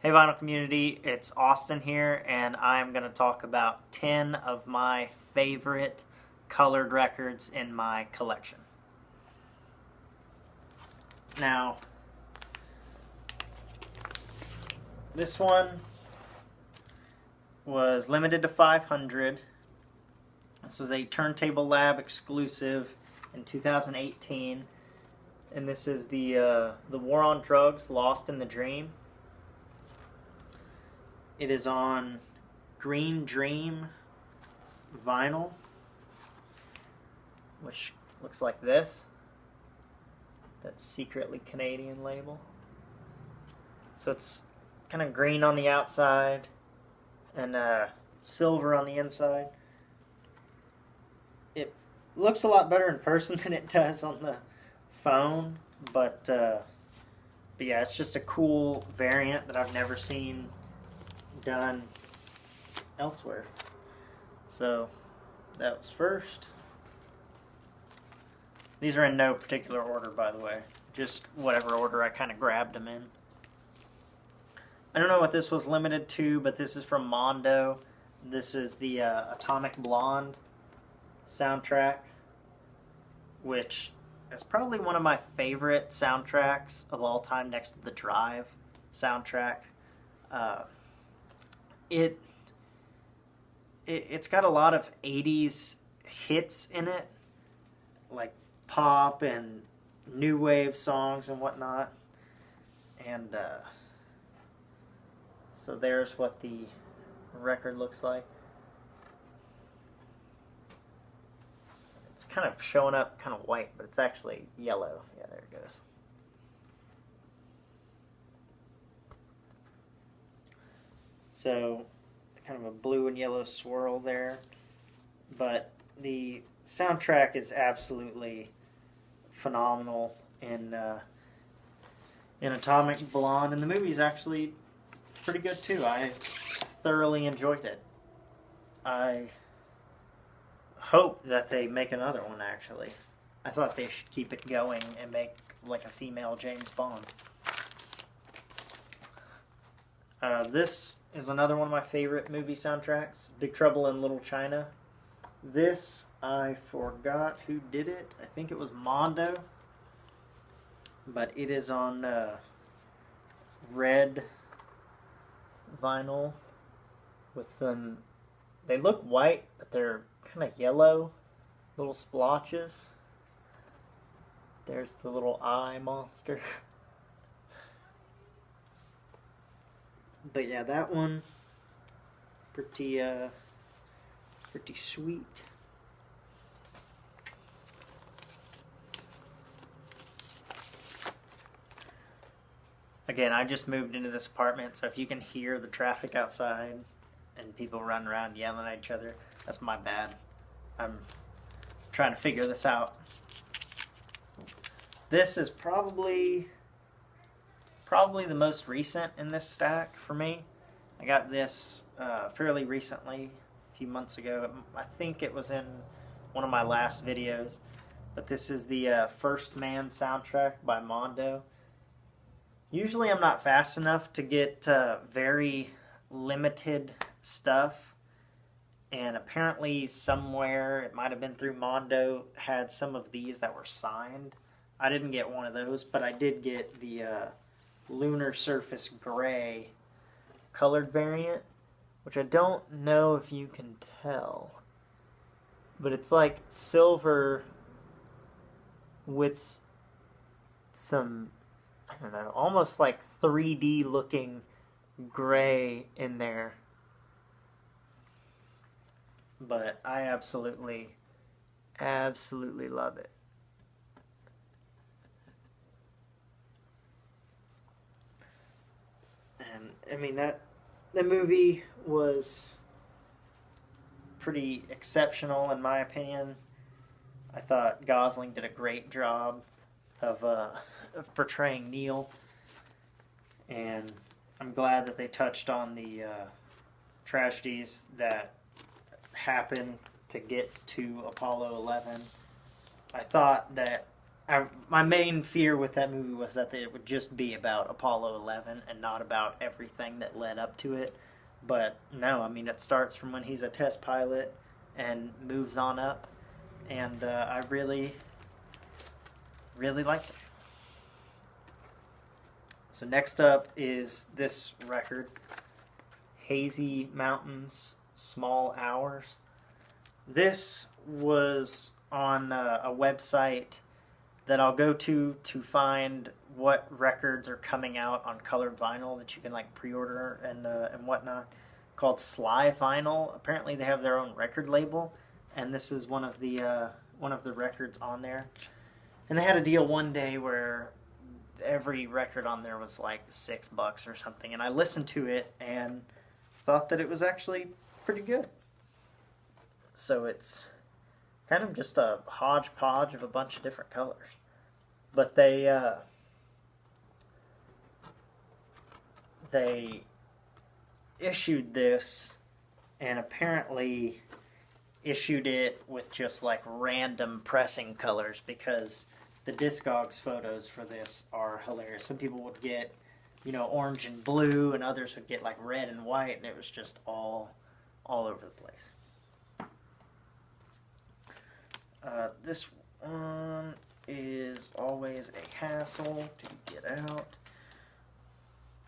Hey Vinyl Community, it's Austin here, and I'm going to talk about 10 of my favorite colored records in my collection. Now, this one was limited to 500. This was a Turntable Lab exclusive in 2018, and this is the War on Drugs, Lost in the Dream. It is on Green Dream vinyl, which looks like this. That secretly Canadian label. So it's kind of green on the outside and silver on the inside. It looks a lot better in person than it does on the phone, but yeah, it's just a cool variant that I've never seen done elsewhere. So that was first. These are in no particular order, by the way, just whatever order I kind of grabbed them in. I don't know what this was limited to, but this is from Mondo. This is the Atomic Blonde soundtrack, which is probably one of my favorite soundtracks of all time, next to the Drive soundtrack. It's got a lot of 80s hits in it, like pop and new wave songs and whatnot. And so there's what the record looks like. It's kind of showing up kind of white, but it's actually yellow. Yeah, there it goes. So kind of a blue and yellow swirl there, but the soundtrack is absolutely phenomenal in Atomic Blonde, and the movie is actually pretty good too. I thoroughly enjoyed it. I hope that they make another one. Actually, I thought they should keep it going and make like a female James Bond. This is another one of my favorite movie soundtracks, Big Trouble in Little China. This, I forgot who did it. I think it was Mondo. But it is on red vinyl with some... They look white, but they're kind of yellow. Little splotches. There's the little eye monster. But yeah, that one, pretty sweet. Again, I just moved into this apartment, so if you can hear the traffic outside and people running around yelling at each other, that's my bad. I'm trying to figure this out. This is probably the most recent in this stack for me. I got this fairly recently, a few months ago. I think it was in one of my last videos. But this is the First Man soundtrack by Mondo. Usually I'm not fast enough to get very limited stuff. And apparently somewhere, it might have been through Mondo, had some of these that were signed. I didn't get one of those, but I did get the Lunar Surface Gray colored variant, which I don't know if you can tell, but it's like silver with some, I don't know, almost like 3D looking gray in there. But I absolutely love it. And I mean, that movie was pretty exceptional in my opinion. I thought Gosling did a great job of portraying Neil, and I'm glad that they touched on the tragedies that happened to get to Apollo 11. I thought that my main fear with that movie was that it would just be about Apollo 11 and not about everything that led up to it. But no, I mean, it starts from when he's a test pilot and moves on up. And I really, really liked it. So next up is this record, Hazy Mountains, Small Hours. This was on a website that I'll go to find what records are coming out on colored vinyl that you can like pre-order and whatnot, called Sly Vinyl. Apparently they have their own record label, and this is one of the records on there. And they had a deal one day where every record on there was like $6 or something, and I listened to it and thought that it was actually pretty good. So it's kind of just a hodgepodge of a bunch of different colors. But they issued this, and apparently issued it with just like random pressing colors, because the Discogs photos for this are hilarious. Some people would get, orange and blue, and others would get like red and white, and it was just all over the place. This one is always a hassle to get out.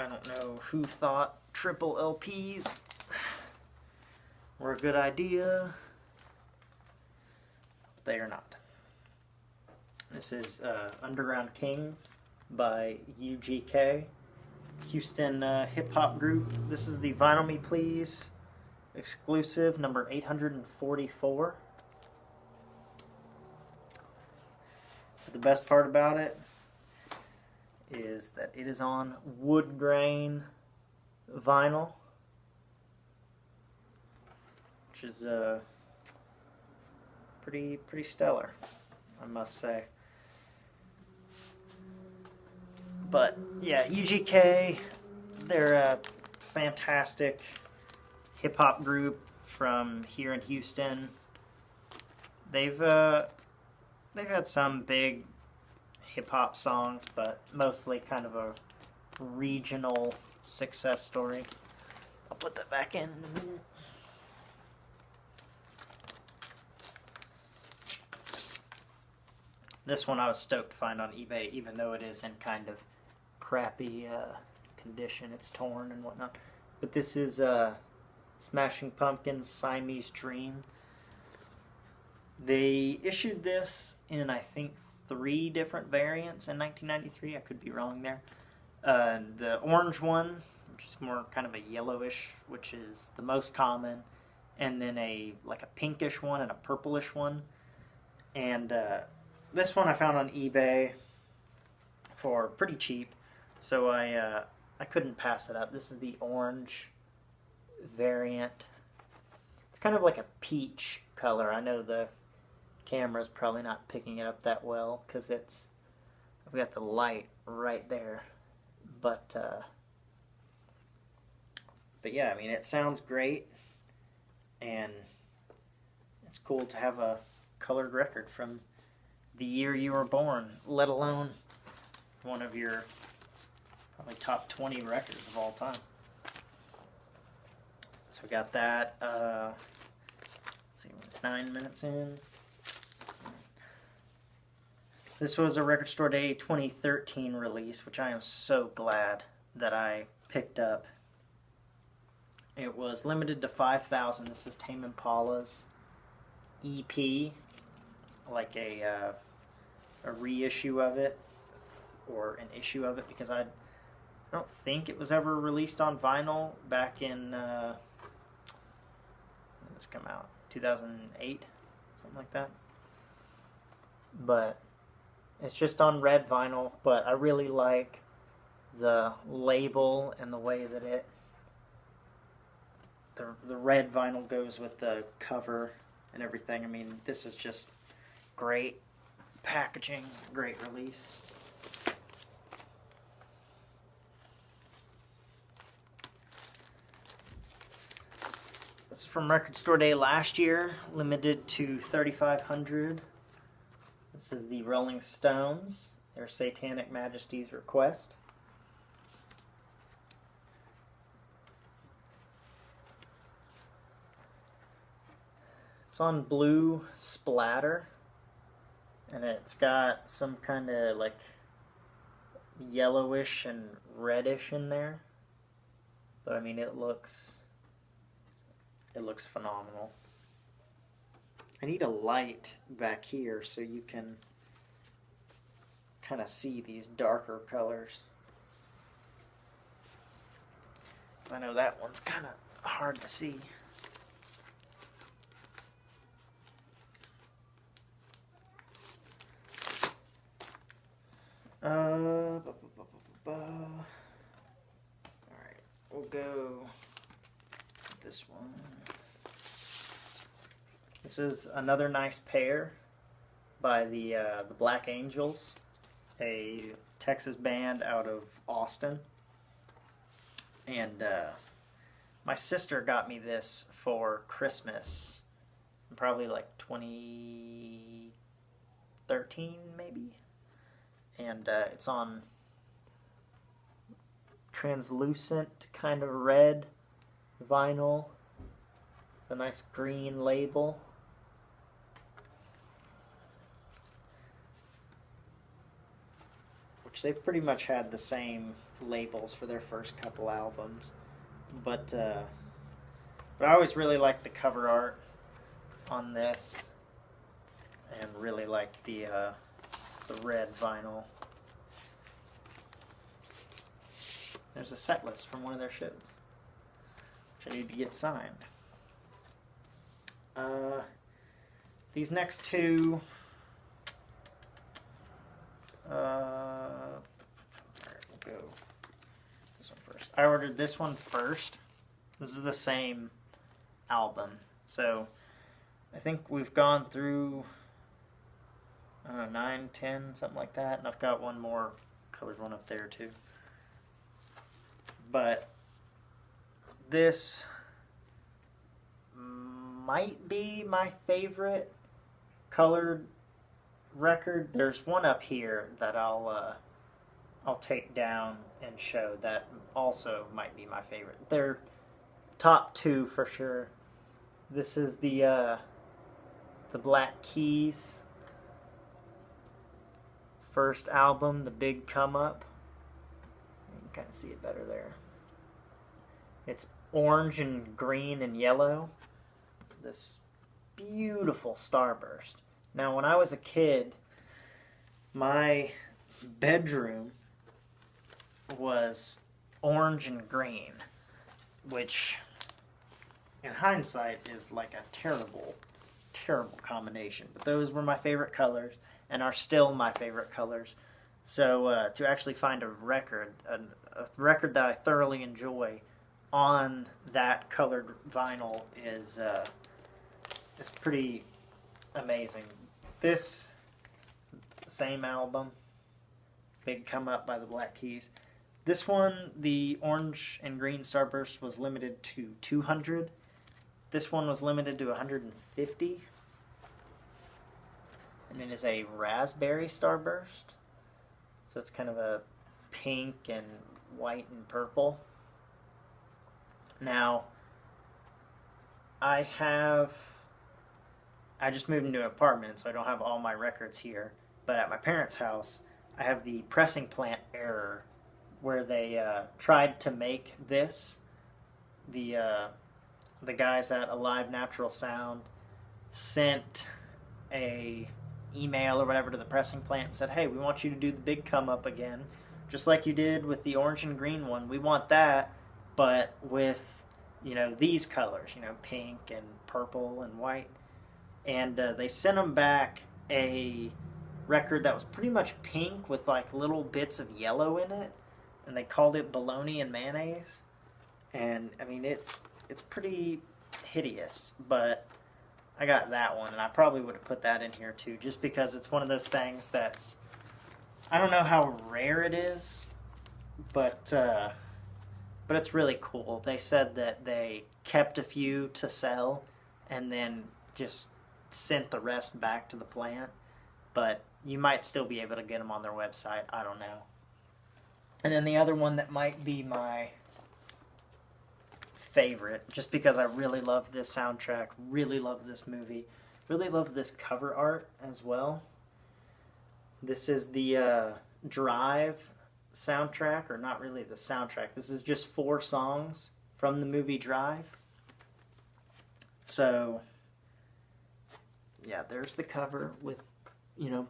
I don't know who thought triple LPs were a good idea. They are not. This is Underground Kingz by UGK, Houston hip-hop group. This is the Vinyl Me Please exclusive, number 844. The best part about it is that it is on wood grain vinyl, which is pretty stellar, I must say. But yeah, UGK, they're a fantastic hip-hop group from here in Houston. They've had some big hip-hop songs, but mostly kind of a regional success story. I'll put that back in a minute. This one I was stoked to find on eBay, even though it is in kind of crappy condition. It's torn and whatnot. But this is Smashing Pumpkins' Siamese Dream. They issued this in, I think, 3 different variants in 1993. I could be wrong there. The orange one, which is more kind of a yellowish, which is the most common, and then a pinkish one and a purplish one. And this one I found on eBay for pretty cheap, so I couldn't pass it up. This is the orange variant. It's kind of like a peach color. I know the camera's probably not picking it up that well because I've got the light right there, but yeah, I mean, it sounds great, and it's cool to have a colored record from the year you were born, let alone one of your probably top 20 records of all time. So we got that. Let's see, we're 9 minutes in. This was a Record Store Day 2013 release, which I am so glad that I picked up. It was limited to 5,000. This is Tame Impala's EP, like a reissue of it, or an issue of it, because I don't think it was ever released on vinyl back in, when did this come out? 2008? Something like that. But it's just on red vinyl, but I really like the label and the way that the red vinyl goes with the cover and everything. I mean, this is just great packaging, great release. This is from Record Store Day last year, limited to 3,500. This This is the Rolling Stones, their Satanic Majesty's Request. It's on blue splatter, and it's got some kind of like yellowish and reddish in there. But I mean, it looks phenomenal. I need a light back here so you can kind of see these darker colors. I know that one's kind of hard to see. Alright, we'll go with this one. This is another nice pair by the Black Angels, a Texas band out of Austin. And my sister got me this for Christmas, probably like 2013 maybe. And it's on translucent kind of red vinyl, a nice green label. Which they've pretty much had the same labels for their first couple albums, but I always really liked the cover art on this, and really liked the red vinyl. There's a set list from one of their shows, which I need to get signed. These next two, alright, we'll go this one first. I ordered this one first. This is the same album, so I think we've gone through, I don't know, 9, 10, something like that, and I've got one more colored one up there too. But this might be my favorite colored record. There's one up here that I'll take down and show that also might be my favorite. They're top two for sure. This is the Black Keys first album, The Big Come Up. You can kind of see it better there. It's orange and green and yellow. This beautiful starburst. Now, when I was a kid, my bedroom was orange and green, which in hindsight is like a terrible, terrible combination. But those were my favorite colors and are still my favorite colors. So to actually find a record that I thoroughly enjoy on that colored vinyl is pretty amazing. This same album, Big Come Up by the Black Keys. This one, the orange and green starburst, was limited to 200. This one was limited to 150. And it is a raspberry starburst. So it's kind of a pink and white and purple. Now, I just moved into an apartment, so I don't have all my records here. But at my parents' house, I have the pressing plant error, where they tried to make this. The guys at Alive Natural Sound sent a email or whatever to the pressing plant and said, hey, we want you to do the Big Come Up again, just like you did with the orange and green one. We want that, but with, these colors, pink and purple and white. And they sent them back a record that was pretty much pink with like little bits of yellow in it, and they called it Bologna and Mayonnaise. And I mean, it's pretty hideous, but I got that one, and I probably would have put that in here too, just because it's one of those things that's, I don't know how rare it is, but it's really cool. They said that they kept a few to sell and then just sent the rest back to the plant. But you might still be able to get them on their website. I don't know. And then the other one that might be my favorite, just because I really love this soundtrack, really love this movie, really love this cover art as well. This is the Drive soundtrack, or not really the soundtrack. This is just 4 songs from the movie Drive. So, yeah, there's the cover with, you know,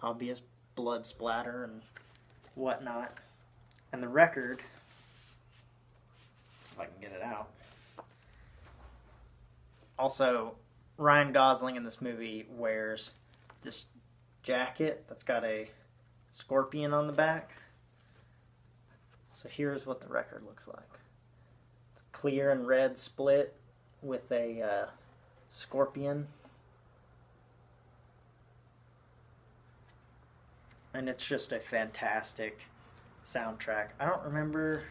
obvious blood splatter and whatnot. And the record, if I can get it out. Also, Ryan Gosling in this movie wears this jacket that's got a scorpion on the back. So here's what the record looks like. It's clear and red split with a scorpion. And it's just a fantastic soundtrack. I don't remember,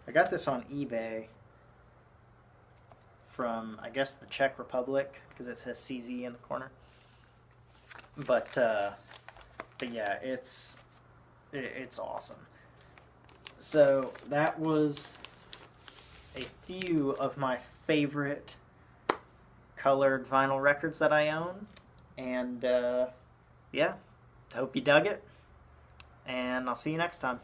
I got this on eBay from, I guess, the Czech Republic, because it says CZ in the corner. But yeah, it's awesome. So that was a few of my favorite colored vinyl records that I own. And yeah, hope you dug it. And I'll see you next time.